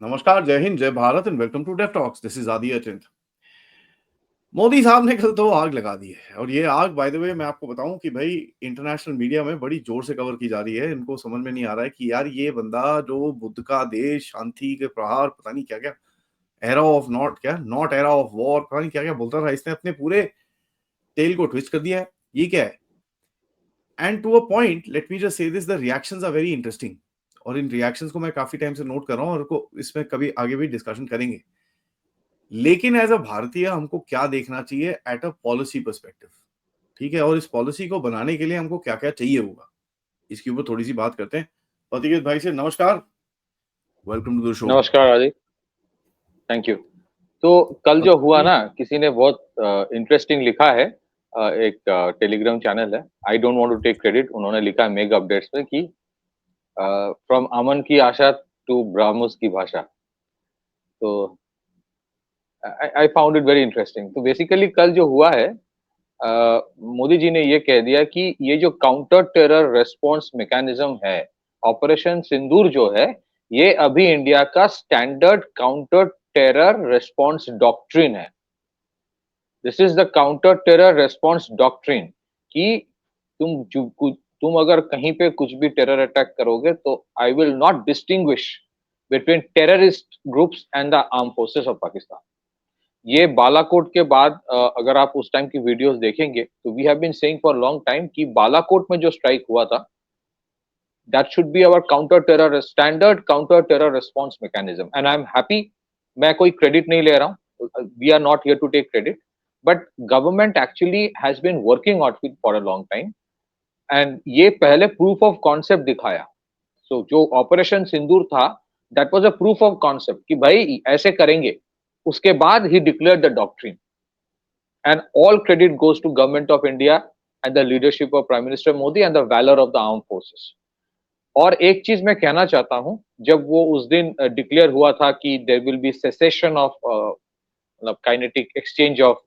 नमस्कार, जय हिंद, जय Bharat and welcome to def talks. This is Aadi Achint. Modi साहब ने कल तो आग लगा दी है और ये आग बाय द वे मैं आपको बताऊं कि भाई इंटरनेशनल मीडिया में बड़ी जोर से कवर की जा रही है। इनको समझ में नहीं आ रहा है कि यार ये बंदा जो बुद्ध का देश, शांति के प्रहार, पता नहीं क्या क्या, era of not era of war, पता नहीं क्या क्या बोलता था, इसने अपने पूरे टेल को ट्विस्ट कर दिया है। ये क्या है? And to a point let me just say this, the reactions are very interesting और इन रिएक्शंस को मैं काफी टाइम से नोट कर रहा हूं और इसमें कभी आगे भी डिस्कशन करेंगे। लेकिन एज अ भारतीय हमको क्या देखना चाहिए एट अ पॉलिसी पर्सपेक्टिव, ठीक है, और इस पॉलिसी को बनाने के लिए हमको क्या क्या चाहिए होगा, इसके ऊपर थोड़ी सी बात करते हैं। पतिकेत भाई से नमस्कार, वेलकम टू द शो। नमस्कार आदि, थैंक यू। तो कल जो हुआ ना, किसी ने बहुत इंटरेस्टिंग लिखा है। एक टेलीग्राम चैनल है, I don't want to take credit. उन्होंने लिखा है मेगा अपडेट्स में कि फ्रॉम अमन की आशा टू ब्राह्मस की भाषा। तो I found it very interesting. तो बेसिकली कल जो हुआ है, मोदी जी ने ये कह दिया कि ये जो काउंटर टेरर रेस्पॉन्स मैकेनिज्म है, ऑपरेशन सिंदूर जो है, ये अभी इंडिया का standard counter terror response doctrine है। This is the counter terror response doctrine कि तुम अगर कहीं पे कुछ भी टेरर अटैक करोगे तो आई will not distinguish between terrorist groups and the arm forces of Pakistan. ये बालाकोट के बाद अगर आप उस टाइम की वीडियोस देखेंगे तो we have been saying for long time कि बालाकोट में जो स्ट्राइक हुआ था, that should be our counter terror standard counter terror response mechanism. And I am happy, मैं कोई क्रेडिट नहीं ले रहा हूँ, we are not here to take credit, but government actually has been working on it for a long time and ये पहले proof of concept दिखाया। सो जो ऑपरेशन सिंदूर था, that was a proof of concept कि भाई ऐसे करेंगे। उसके बाद ही declared the doctrine and all credit goes to government of India and the leadership of Prime Minister Modi and the valor of the armed forces. और एक चीज मैं कहना चाहता हूं, जब वो उस दिन डिक्लेयर हुआ था कि there will be cessation of मतलब काइनेटिक एक्सचेंज ऑफ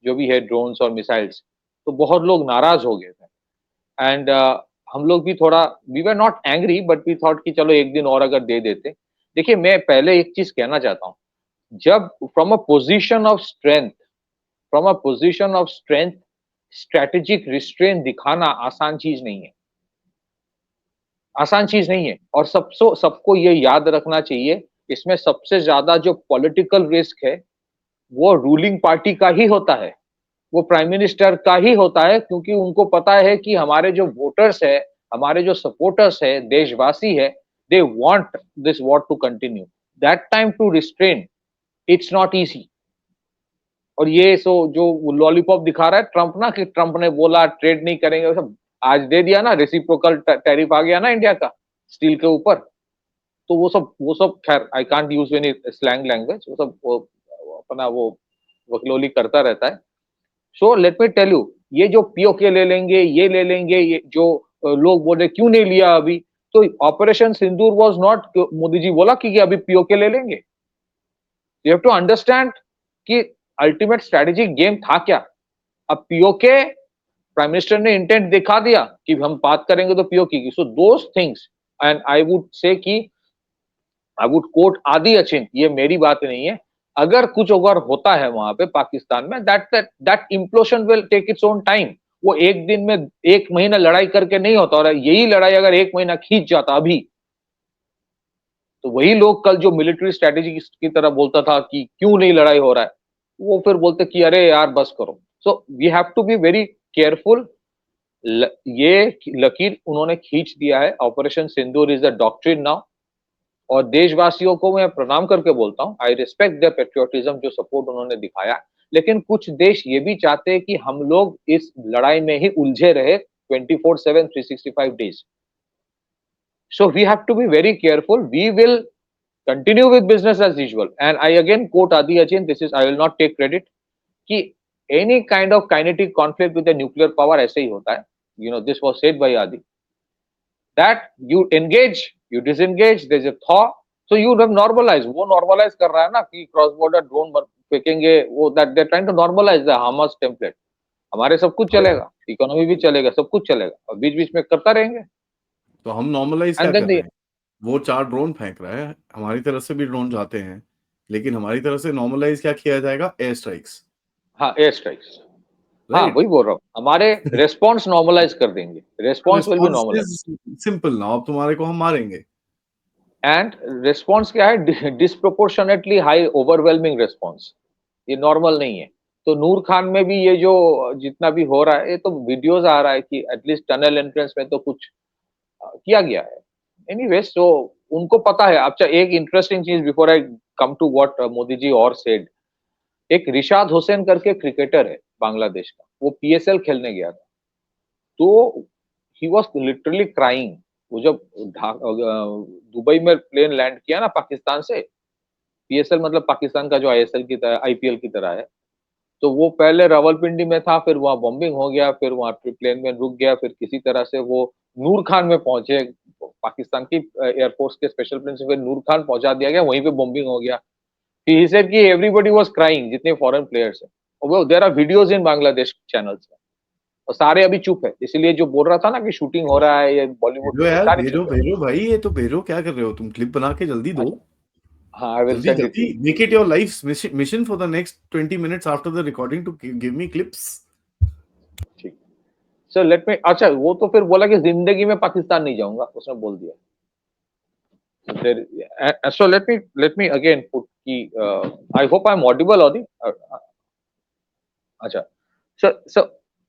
जो भी है ड्रोन्स और मिसाइल्स, तो बहुत लोग नाराज हो गए थे। एंड हम लोग भी थोड़ा, we were not angry but we thought कि चलो एक दिन और अगर दे देते। देखिए, मैं पहले एक चीज कहना चाहता हूं, जब from a position of strength, from a position of strength strategic restrain दिखाना आसान चीज नहीं है, आसान चीज नहीं है। और सबको ये याद रखना चाहिए, इसमें सबसे ज्यादा जो पॉलिटिकल रिस्क है वो रूलिंग पार्टी का ही होता है, वो प्राइम मिनिस्टर का ही होता है, क्योंकि उनको पता है कि हमारे जो वोटर्स है, हमारे जो सपोर्टर्स है, देशवासी है, they want this war to continue. That time to restrain, it's not easy. और ये सो जो लॉलीपॉप दिखा रहा है ट्रंप ना, कि ट्रंप ने बोला ट्रेड नहीं करेंगे, सब आज दे दिया ना, रेसिप्रोकल टैरिफ आ गया ना इंडिया का स्टील के ऊपर। तो वो सब खैर I can't use any slang language, वो सब अपना वो वकलोली करता रहता है। So let me tell you, ये जो पीओके ले लेंगे, ये ले लेंगे, ये जो लोग बोल रहे क्यों नहीं लिया अभी, तो operation Sindoor was not, Modi ji बोला कि अभी पीओके ले लेंगे। यू हैव टू अंडरस्टैंड कि अल्टीमेट स्ट्रेटेजिक गेम था क्या। अब पीओके, प्राइम मिनिस्टर ने इंटेंट दिखा दिया कि हम बात करेंगे तो पीओके की। So those things, and I would say कि आई वुड कोट आदि अचिन, ये मेरी बात नहीं है, अगर कुछ अगर होता है वहां पे पाकिस्तान में, that implosion will take its own time. वो एक दिन में, एक महीना लड़ाई करके नहीं होता। और यही लड़ाई अगर एक महीना खींच जाता अभी, तो वही लोग कल जो मिलिट्री स्ट्रेटेजी की तरह बोलता था कि क्यों नहीं लड़ाई हो रहा है, वो फिर बोलते कि अरे यार बस करो। So we have to be very careful. ये लकीर उन्होंने खींच दिया है, operation Sindoor is the doctrine now. और देशवासियों को मैं प्रणाम करके बोलता हूँ, आई रिस्पेक्ट द पेट्रियोटिज्म, जो सपोर्ट उन्होंने दिखाया। लेकिन कुछ देश ये भी चाहते हैं कि हम लोग इस लड़ाई में ही उलझे रहे 24/7 365 days. So we have to be very careful. We will continue with business as usual. And I again quote Adi Achin, this is, I will not take credit, कि any kind of kinetic conflict with a nuclear power ऐसे ही होता है. You know, this was said by Adi. That you engage, you disengage, there's a thaw. So you have normalized. वो normalize कर रहा है ना कि क्रॉस बॉर्डर ड्रोन फेंकेंगे, वो that they're trying to normalize the Hamas template. हमारे सब कुछ चलेगा, इकोनॉमी भी चलेगा, सब कुछ चलेगा, और बीच बीच में करता रहेंगे। तो हम नॉर्मलाइज क्या एंड कर देन रहे हैं? वो 4 ड्रोन फेंक रहा है, हमारी तरफ से भी ड्रोन जाते हैं, लेकिन हमारी तरफ से नॉर्मलाइज़ क्या किया जाएगा? एयर स्ट्राइक्स, हाँ, एयर स्ट्राइक्स। हाँ, राइट? वही बोल रहा हूँ। हमारे रिस्पॉन्स नॉर्मलाइज़ कर देंगे। Response will be response normalise. Is simple now, अब तुम्हारे को हम मारेंगे। एंड रिस्पॉन्स क्या है? Disproportionately high overwhelming response. ये नॉर्मल नहीं है। तो नूर खान में भी ये जो जितना भी हो रहा है, ये तो वीडियोज़ आ रहा है कि एटलीस्ट टनल एंट्रेंस में तो कुछ किया गया है। एनीवेज़ तो उनको पता है। अच्छा, एक इंटरेस्टिंग चीज़ before I come to what Modi ji और सेड, एक रिशाद हुसैन करके क्रिकेटर है बांग्लादेश का, वो पीएसएल खेलने गया था। तो ही वाज लिटरली क्राइंग। वो जब दुबई में प्लेन लैंड किया ना पाकिस्तान से, पीएसएल मतलब पाकिस्तान का जो आईएसएल की तरह, आईपीएल की तरह है। तो वो पहले रावलपिंडी में था, फिर वहाँ बॉम्बिंग हो गया, फिर वहाँ पे प्लेन में रुक गया, फिर किसी तरह से वो नूर खान में पहुंचे। पाकिस्तान की एयरफोर्स के स्पेशल प्लेन से फिर नूर खान पहुंचा दिया गया, वहीं पे बॉम्बिंग हो गया। ही सेड कि एवरीबॉडी वाज क्राइंग, जितने फॉरेन प्लेयर्स हैं। और वो there are videos in Bangladesh channels में, और सारे अभी चुप है। इसलिए जो बोल रहा था ना कि शूटिंग हो रहा है ये बॉलीवुड भेजो में, ये यार, सारे भेजो, चुप है। भेजो भाई, ये तो भेजो, क्या कर रहे हो तुम? क्लिप बना के जल्दी दो। अच्छा, हाँ, आई विल जल्दी, सेंड इट जल्दी, to make it your life's mission for the next 20 minutes after the recording to give me clips. You. Sir let me, अच्छा वो तो फिर बोला कि जिंदगी में पाकिस्तान नहीं जाऊंगा, उसने बोल दिया। So let me again put कि I hope I'm audible, Adi. अच्छा, so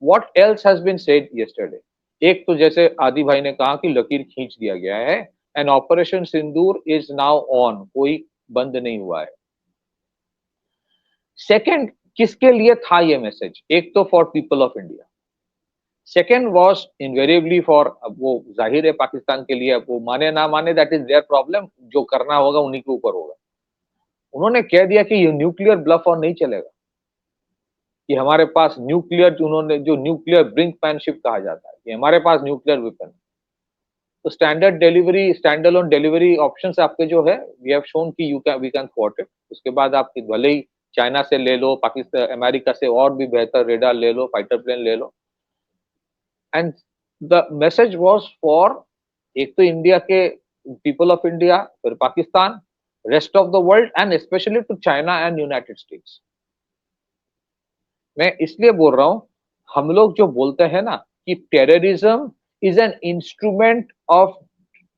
what else has been said yesterday? एक तो जैसे आदि भाई ने कहा कि लकीर खींच दिया गया है, and operation Sindoor is now on, कोई बंद नहीं हुआ है। सेकंड, किसके लिए था ये मैसेज? एक तो for people of India, second was invariably for, अब वो जाहिर है पाकिस्तान के लिए, अब वो माने ना माने दैट इज देयर प्रॉब्लम, जो करना होगा उन्हीं के ऊपर होगा। उन्होंने कह दिया कि ये न्यूक्लियर ब्लफ और नहीं चलेगा, कि हमारे पास न्यूक्लियर, उन्होंने जो न्यूक्लियर ब्रिंकमैनशिप कहा जाता है कि हमारे पास न्यूक्लियर वेपन। तो standard delivery, stand alone delivery options आपके जो है, वी हैव शोन कि यू कैन, वी कैन थ्वाट इट। उसके बाद आप भले ही चाइना से ले लो, पाकिस्तान, अमेरिका से और भी बेहतर रेडार ले लो, फाइटर प्लेन ले लो। And the message was for, एक तो इंडिया के, पीपल ऑफ इंडिया, फिर Pakistan, rest of the world, and specially to China and United States. मैं इसलिए बोल रहा हूं, हम लोग जो बोलते हैं ना कि terrorism is an instrument of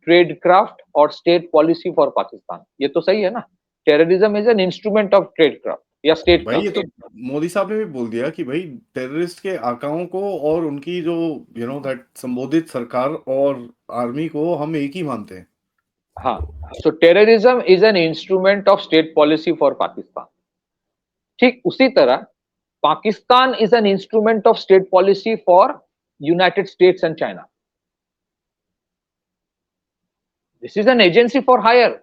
trade craft और स्टेट पॉलिसी फॉर पाकिस्तान, ये तो सही है ना? Terrorism is an instrument of trade craft या स्टेट भाई ये तो क्राफ्ट। मोदी साहब ने भी बोल दिया कि भाई टेररिस्ट के आकाओं को और उनकी जो दैट संबोधित सरकार और आर्मी को हम एक ही मानते हैं। हाँ, so terrorism is an instrument of state policy for Pakistan. ठीक उसी तरह Pakistan is an instrument of state policy for United States and China. This is an agency for hire.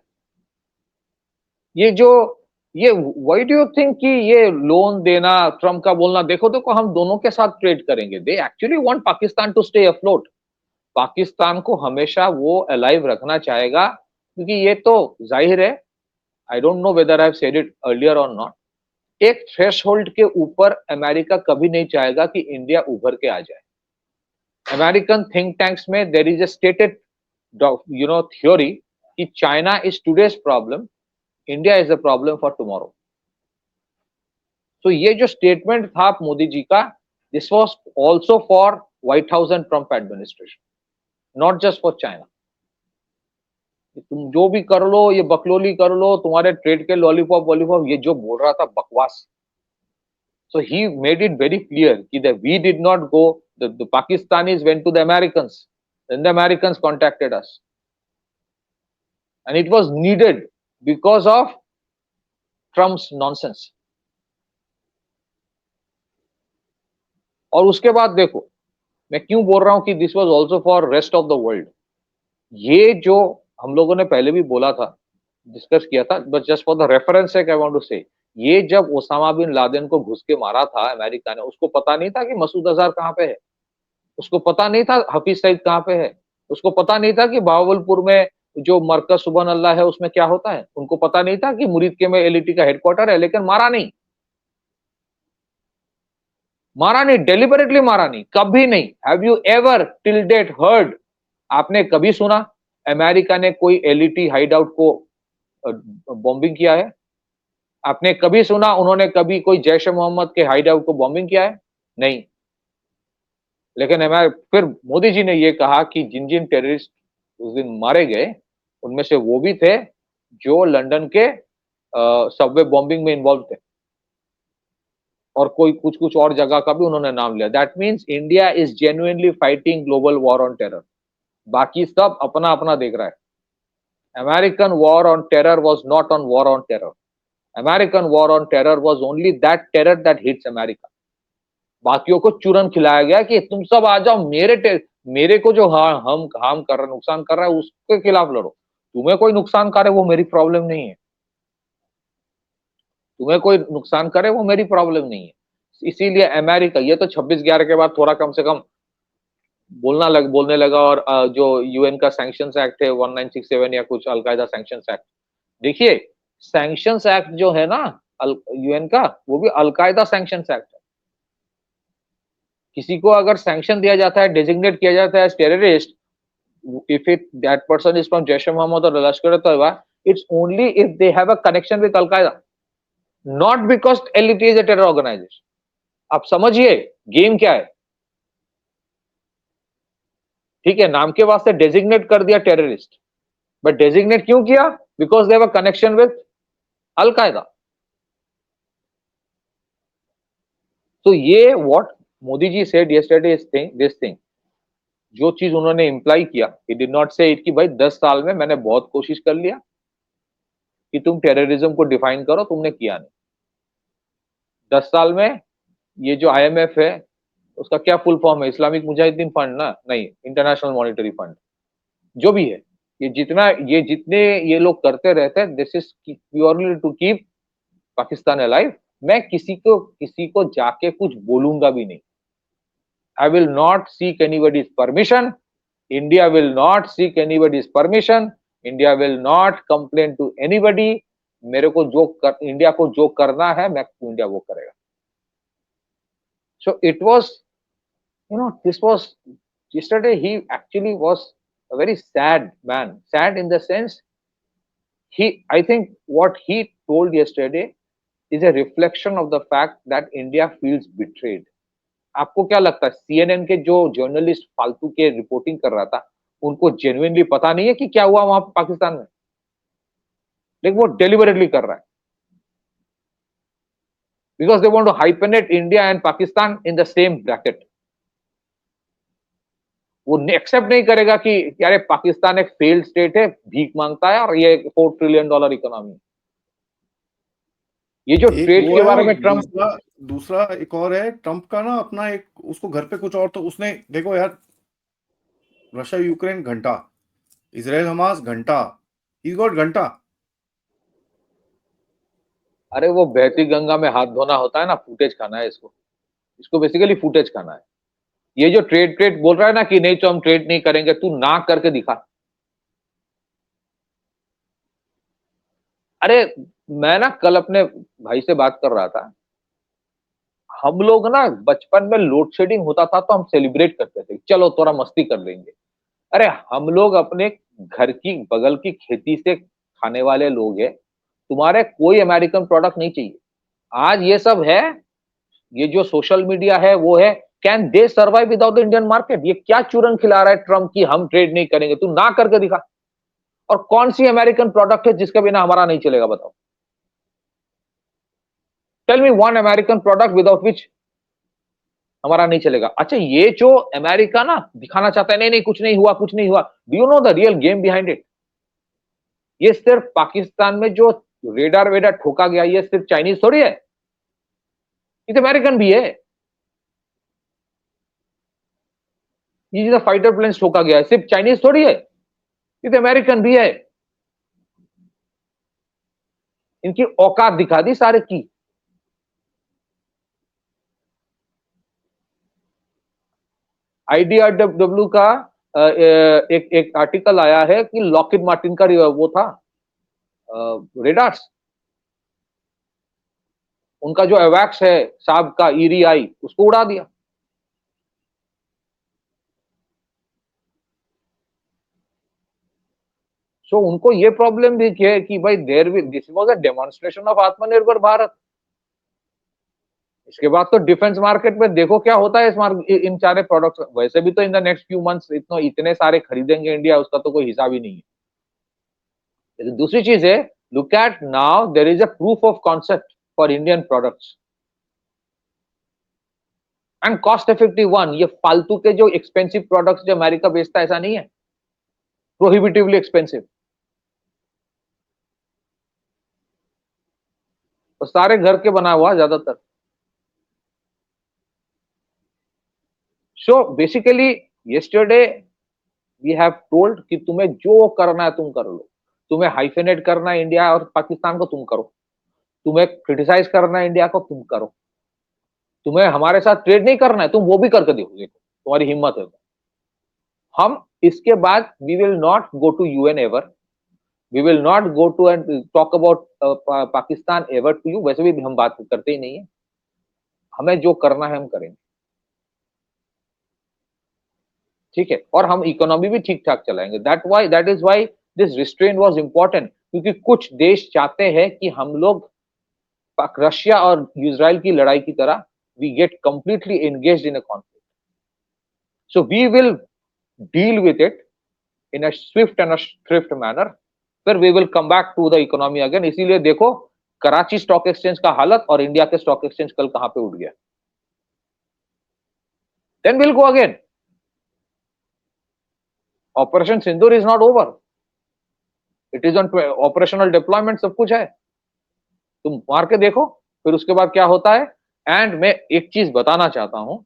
ये जो, ये why do you think कि ये लोन देना, Trump का बोलना, देखो देखो हम दोनों के साथ ट्रेड करेंगे, they actually want Pakistan to stay afloat. Pakistan को हमेशा वो अलाइव रखना चाहेगा, क्योंकि ये तो जाहिर है, I don't know whether I have said it earlier और नॉट, एक थ्रेशहोल्ड के ऊपर अमेरिका कभी नहीं चाहेगा कि इंडिया उभर के आ जाए। अमेरिकन थिंक टैंक्स में there is a stated theory कि China is today's problem, India is a problem for tomorrow. तो ये जो स्टेटमेंट था मोदी जी का, this was also for White House and Trump administration, not just for China. तुम जो भी कर लो, ये बकलोली कर लो, तुम्हारे ट्रेड के लॉलीपॉप वॉलीपॉप, ये जो बोल रहा था बकवास। So he made it very clear that we did not go, the Pakistanis went to the Americans, then the Americans contacted us, and it was needed because of Trump's nonsense. और उसके बाद देखो, मैं क्यों बोल रहा हूं कि this was also for rest of the world. ये जो हम लोगों ने पहले भी बोला था, डिस्कस किया था, but just for the reference sake I want to say, ये जब ओसामा बिन लादेन को घुस के मारा था अमेरिका ने, उसको पता नहीं था कि मसूद अजहर कहां पे है, उसको पता नहीं था हफीज सईद कहां पे है, उसको पता नहीं था कि भावलपुर में जो मरकज सुबहान अल्लाह है उसमें क्या होता है, उनको पता नहीं था कि मुरीद के में एलईटी का हेडक्वार्टर है, लेकिन मारा नहीं, मारा नहीं, डेलिबरेटली मारा नहीं, कभी नहीं। Have you ever till date heard, आपने कभी सुना अमेरिका ने कोई एलईटी हाइडआउट को बॉम्बिंग किया है? आपने कभी सुना उन्होंने कभी कोई जैश ए मोहम्मद के हाइडआउट को बॉम्बिंग किया है? नहीं। लेकिन फिर मोदी जी ने ये कहा कि जिन जिन टेररिस्ट उस दिन मारे गए उनमें से वो भी थे जो लंदन के सबवे बॉम्बिंग में इन्वॉल्व थे, और कोई कुछ कुछ और जगह का भी उन्होंने नाम लिया। That means India is genuinely fighting global war on terror. बाकी सब अपना अपना देख रहा है। American war on terror was not on war on terror. American war on terror was only that terror that hits America. बाकियों को चूरन खिलाया गया कि तुम सब आ जाओ मेरे को जो हम हार्म कर रहा है, नुकसान कर रहा है, उसके खिलाफ लड़ो। तुम्हें कोई नुकसान करे वो मेरी प्रॉब्लम नहीं है। तुम्हें कोई नुकसान करे वो मेरी प्रॉब्लम नहीं है। इसीलिए अमेरिका ये तो 26/11 के बाद थोड़ा कम से कम बोलने लगा, और जो यूएन का सैंक्शंस एक्ट है 1967 या कुछ अलकायदा सैंक्शंस एक्ट, देखिए सैंक्शंस एक्ट जो है ना यूएन का, वो भी अलकायदा सैंक्शंस एक्ट है। किसी को अगर सैंक्शन दिया जाता है, डेजिग्नेट किया जाता है as terrorist, if it that person is from Jaish e Mohammed or Lashkar Taiba, it's only if they have a connection with Al Qaeda, not because LTT is a terror organization. आप समझिए game क्या है। ठीक है, नाम के वास्ते designate कर दिया टेररिस्ट, बट डेजिग्नेट क्यों किया? Because they have a connection with Al Qaeda. तो ये what Modi ji said yesterday is this thing, जो चीज उन्होंने इंप्लाई किया, he did not say it कि भाई 10 साल में मैंने बहुत कोशिश कर लिया कि तुम टेररिज्म को डिफाइन करो, तुमने किया नहीं। 10 साल में ये जो आईएमएफ है उसका क्या फुल फॉर्म है? इस्लामिक मुजाहिदीन फंड ना? नहीं, इंटरनेशनल मॉनिटरी फंड। जो भी है, ये जितने ये लोग करते रहते हैं, this is purely to keep Pakistan alive. मैं किसी को जाके कुछ बोलूंगा भी नहीं। I will not seek anybody's permission. India will not seek anybody's permission. India will not complain to anybody. मेरे को इंडिया को जो करना है, मैं इंडिया वो करेगा। So it was this was yesterday. He actually was a very sad man. Sad in the sense, I think what he told yesterday is a reflection of the fact that India feels betrayed. आपको क्या लगता है, CNN के जो journalist फालतू के reporting कर रहा था, उनको जेन्युइनली पता नहीं है कि क्या हुआ वहां पाकिस्तान में? लेकिन वो डेलिबरेटली कर रहा है, because they want to hyphenate India and Pakistan in the same bracket. वो एक्सेप्ट नहीं करेगा कि यार पाकिस्तान एक फेल्ड स्टेट है, भीख मांगता है, और ये $4 ट्रिलियन इकोनॉमी। ये जो ट्रेड के बारे में ट्रम्प, दूसरा एक और है ट्रम्प का ना, अपना एक उसको घर पे कुछ और, तो उसने देखो यार, रशिया यूक्रेन घंटा, इजराइल हमास घंटा, ही गॉट घंटा। अरे वो बहती गंगा में हाथ धोना होता है ना, फुटेज खाना है इसको बेसिकली फुटेज खाना है। ये जो ट्रेड बोल रहा है ना कि नहीं तो हम ट्रेड नहीं करेंगे, तू ना करके दिखा। अरे मैं ना कल अपने भाई से बात कर रहा था, हम लोग ना बचपन में लोड शेडिंग होता था तो हम सेलिब्रेट करते थे, चलो थोड़ा मस्ती कर लेंगे। अरे हम लोग अपने घर की बगल की खेती से खाने वाले लोग हैं, तुम्हारे कोई अमेरिकन प्रोडक्ट नहीं चाहिए। आज ये सब है, ये जो सोशल मीडिया है वो है, can they survive without the Indian market? ये क्या चूरन खिला रहा है ट्रम्प की हम ट्रेड नहीं करेंगे, तू ना करके दिखा। और कौन सी अमेरिकन प्रोडक्ट है जिसके बिना हमारा नहीं चलेगा, बताओ। Tell me one American product without which हमारा नहीं चलेगा। अच्छा, ये जो अमेरिका ना दिखाना चाहता है, नहीं नहीं कुछ नहीं हुआ, कुछ नहीं हुआ, do you know the real game behind it? ये सिर्फ पाकिस्तान में जो रेडार वेडार ठोका गया, ये सिर्फ चाइनीज थोड़ी है, ये अमेरिकन भी है। ये जो फाइटर प्लेन्स ठोका गया है, सिर्फ चाइनीज थोड़ी है, ये तो अमेरिकन भी है। इनकी औकात दिखा दी सारे की। IDRW का एक आर्टिकल आया है कि लॉकहीड मार्टिन का वो था रेडार्स, उनका जो एवैक्स है साब का ERI, उसको उड़ा दिया। सो उनको ये प्रॉब्लम भी है कि भाई this was a demonstration of आत्मनिर्भर भारत। इसके बाद तो डिफेंस मार्केट में देखो क्या होता है इन सारे प्रोडक्ट्स। वैसे भी तो in the next few months इतने सारे खरीदेंगे इंडिया, उसका तो कोई हिसाब ही नहीं है। लेकिन दूसरी चीज है, look at now there is a proof of concept for Indian products and cost effective one. ये फालतू के जो एक्सपेंसिव प्रोडक्ट्स जो अमेरिका बेचता है ऐसा नहीं है, प्रोहिबिटिवली एक्सपेंसिव। तो सारे घर के बना हुआ ज्यादातर। So basically yesterday we have told कि तुम्हें जो करना है तुम कर लो। तुम्हें हाइफेनेट करना है इंडिया और पाकिस्तान को, तुम करो। तुम्हें क्रिटिसाइज करना है इंडिया को, तुम करो। तुम्हें हमारे साथ ट्रेड नहीं करना है, तुम वो भी करके देखो, तुम्हारी हिम्मत है। हम इसके बाद we will not go to UN ever, we will not go to and talk about Pakistan ever to you. वैसे भी हम बात करते ही नहीं है। हमें जो करना है हम करेंगे, ठीक है। और हम इकोनॉमी भी ठीक ठाक चलाएंगे। That is why this restraint was important, क्योंकि कुछ देश चाहते हैं कि हम लोग रशिया और इजराइल की लड़ाई की तरह we get completely engaged in a conflict. So we will deal with it in a swift and a thrift manner, फिर we will come back to the economy again. इसीलिए देखो कराची स्टॉक एक्सचेंज का हालत और इंडिया के stock exchange कल कहां पे उठ गया। Then will go again. Operation Sindoor is not over, it is on operational deployment, सब कुछ है। तुम मार के देखो फिर उसके बाद क्या होता है। एंड मैं एक चीज बताना चाहता हूं,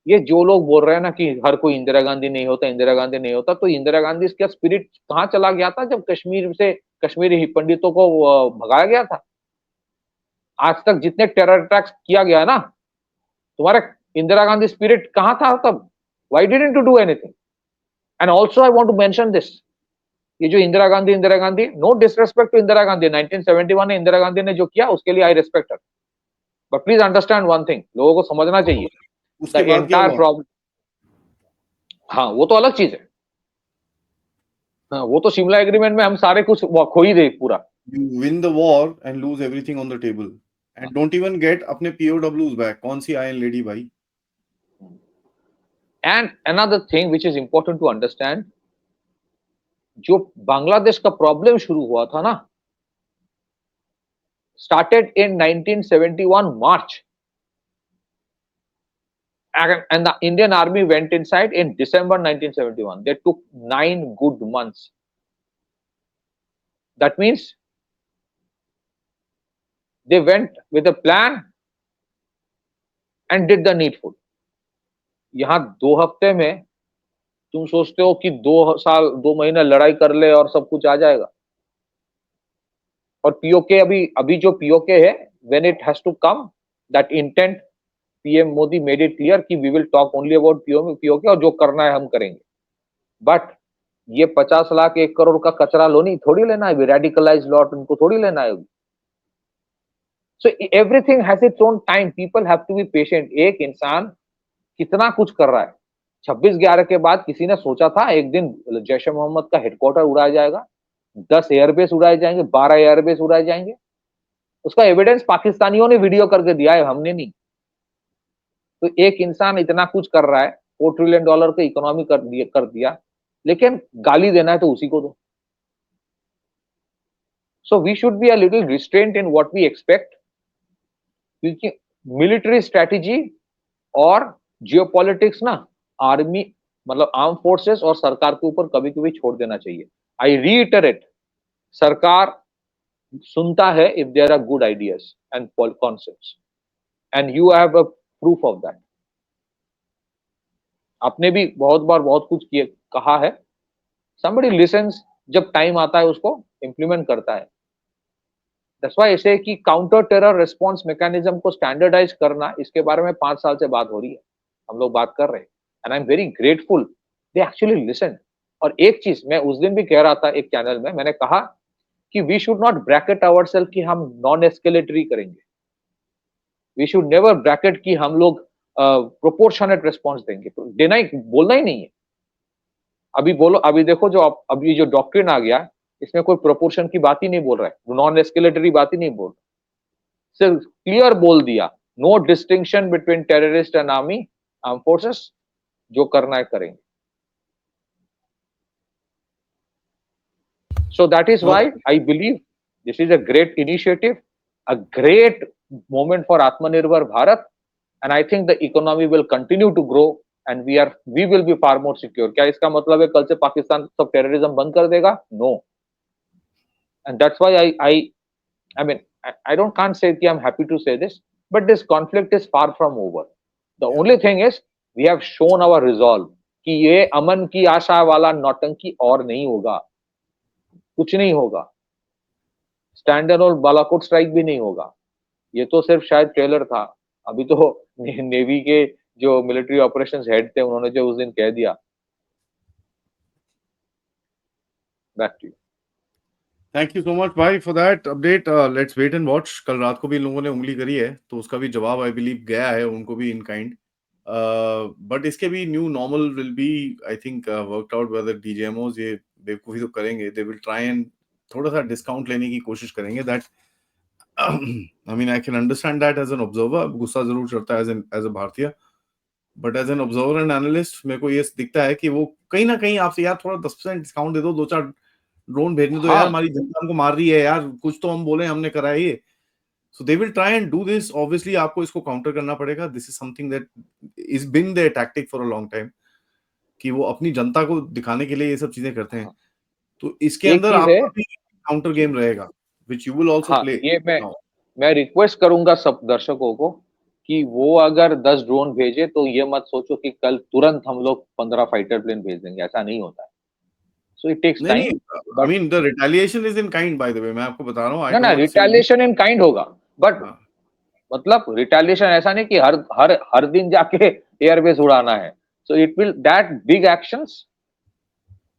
ये जो लोग बोल रहे हैं ना कि हर कोई इंदिरा गांधी नहीं होता, इंदिरा गांधी नहीं होता, तो इंदिरा गांधी का स्पिरिट कहां चला गया था जब कश्मीर से कश्मीरी पंडितों को भगाया गया था। आज तक जितने टेरर अटैक्स किया गया ना, तुम्हारे इंदिरा गांधी स्पिरिट कहां था तब? Why didn't you do anything? And also I want to mention this, ये जो Indira Gandhi, no disrespect to Indira Gandhi, 1971 में इंदिरा गांधी ने जो किया उसके लिए I respect her, but please understand one thing, लोगों को समझना चाहिए द उसके बाद क्या एंटायर हुआ? प्रॉब्लम। हाँ वो तो अलग चीज है। हाँ, वो तो शिमला एग्रीमेंट में हम सारे कुछ खो ही दे पूरा। You win the war and lose everything on the table and don't even get अपने POWs back। कौन सी आयरन लेडी भाई? And another thing which is important to understand, जो बांग्लादेश का प्रॉब्लम शुरू हुआ था ना, started in 1971 March, and the Indian army went inside in December 1971. They took 9 good months. That means they went with a plan and did the needful. यहां 2 हफ्ते में तुम सोचते हो कि 2 महीने लड़ाई कर ले और सब कुछ आ जाएगा। और पीओके अभी जो पीओके है, when it has to come, that intent, PM Modi made it clear कि we will talk only about PoK और जो करना है हम करेंगे। बट ये 50 लाख 1 करोड़ का कचरा लोनी थोड़ी लेना है, रेडिकलाइज लॉट उनको थोड़ी लेना है। So everything has its own time, people have to be patient. एक इंसान कितना कुछ कर रहा है। 26/11 के बाद किसी ने सोचा था एक दिन जैश ए मोहम्मद का हेडक्वार्टर उड़ाया जाएगा, 10 एयरबेस उड़ाए जाएंगे, 12 एयरबेस उड़ाए जाएंगे? उसका एविडेंस पाकिस्तानियों ने वीडियो करके दिया है, हमने नहीं। तो एक इंसान इतना कुछ कर रहा है, $4 ट्रिलियन की इकोनॉमी कर दिया, लेकिन गाली देना है तो उसी को दो। So we should be a little restraint in what we expect, क्योंकि मिलिट्री स्ट्रेटेजी और जियोपॉलिटिक्स ना आर्मी मतलब आर्म फोर्सेस और सरकार के ऊपर कभी कभी छोड़ देना चाहिए। आई रीइटरेट, सरकार सुनता है if there are good ideas and concepts, and you have a proof of that. आपने भी बहुत बार बहुत कुछ किए कहा है, somebody listens, जब टाइम आता है उसको इम्प्लीमेंट करता है। दैट्स व्हाई ऐसे कि काउंटर टेरर रिस्पांस मैकेनिज्म को स्टैंडर्डाइज करना, इसके बारे में 5 साल से बात हो रही है, हम लोग बात कर रहे हैं। And I am very grateful they actually listen. और एक चीज मैं उस दिन भी कह रहा था एक चैनल में, मैंने कहा कि we should not bracket ourselves कि हम नॉन एस्केलेटरी करेंगे। वी शुड नेवर ब्रैकेट कि हम लोग प्रोपोर्शनेट रिस्पॉन्स देंगे, तो देना ही बोलना ही नहीं है। अभी बोलो, अभी देखो जो अभी जो डॉक्ट्रिन आ गया, इसमें कोई प्रोपोर्शन की बात ही नहीं बोल रहा है, नॉन एस्केलेटरी बात ही नहीं बोल रहा, सिर्फ क्लियर बोल दिया, no distinction between terrorist and army arm forces, जो करना है करेंगे. So that is why I believe this is a great initiative, a great moment for Atmanirbhar Bharat, and I think the economy will continue to grow and we will be far more secure. क्या इसका मतलब है कल से पाकिस्तान सब terrorism बंद कर देगा? No. And that's why I mean I don't can't say कि I'm happy to say this, but this conflict is far from over. The only thing is we have shown our resolve कि ये अमन की आशा वाला नौटंकी और नहीं होगा, कुछ नहीं होगा, स्टैंडर्ड और बालाकोट स्ट्राइक भी नहीं होगा. ये तो सिर्फ शायद ट्रेलर था. अभी तो नेवी के जो मिलिट्री ऑपरेशंस हेड थे उन्होंने जो उस दिन कह दिया. Back to you. Thank you so much भाई for that update. Let's wait and watch. कल रात को भी लोगों ने उंगली करी है तो उसका भी जवाब आई बिलीव गया है उनको भी इन काइंड. बट इसके भी new normal will be I think worked out whether DGMOs ये बेवकूफी तो करेंगे. दे विल ट्राई एंड थोड़ा सा डिस्काउंट लेने की कोशिश करेंगे. That I mean I can understand that as an observer. गुस्सा जरूर चढ़ता है एज अ भारतीय, but as an observer and analyst मेरे को ये दिखता है कि वो कहीं ना कहीं आपसे यार थोड़ा 10% डिस्काउंट दे दो, 2-4 ड्रोन भेजने दो यार, हमारी जनता हमको मार रही है यार, कुछ तो हम बोले हमने करा है ये. So they will try and do this. Obviously आपको इसको काउंटर करना पड़ेगा. This is something that is been their tactic for a long time कि वो अपनी जनता को दिखाने के लिए ये सब चीजें करते हैं. तो इसके अंदर आपका भी काउंटर गेम रहेगा which you will also play. ये मैं रिक्वेस्ट करूंगा सब दर्शकों को कि वो अगर 10 ड्रोन भेजे तो ये मत सोचो कि कल तुरंत हम लोग 15 फाइटर प्लेन भेज देंगे, ऐसा नहीं होता है. So it takes time. I mean the retaliation is in kind by the way. मैं आपको बता रहा हूँ. ना रिटेलिएशन इन काइंड होगा, बट मतलब रिटेलिएशन ऐसा नहीं कि हर दिन जाके एयरबेस उड़ाना है. So it will that big actions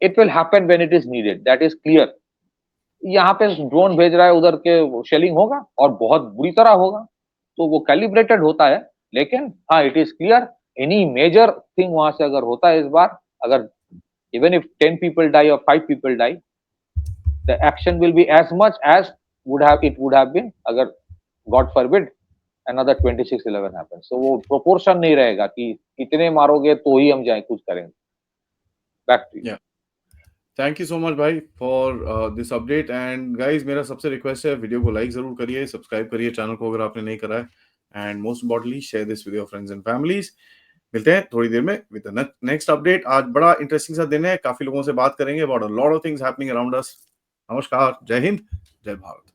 it will happen when it is needed. That is clear. यहाँ पे ड्रोन भेज रहा है उधर के शेलिंग होगा और बहुत बुरी तरह होगा, तो वो कैलिब्रेटेड होता है. लेकिन हाँ it is clear any major thing वहां से अगर होता है इस बार, अगर even if 10 people die or 5 people die, the action will be as much as it would have been agar God forbid another 26/11 happens. So वो proportion नहीं रहेगा कि इतने मारोगे तो ही हम जाए कुछ करेंगे. Back to you. Yeah. Thank you so much भाई for this update and guys मेरा सबसे रिक्वेस्ट है वीडियो को लाइक जरूर करिए, सब्सक्राइब करिए चैनल को अगर आपने नहीं करा है, and most importantly share this with your friends and families. मिलते हैं थोड़ी देर में विद द नेक्स्ट अपडेट. आज बड़ा इंटरेस्टिंग सा दिन है, काफी लोगों से बात करेंगे about a lot of things happening around us. नमस्कार, जय हिंद, जय भारत.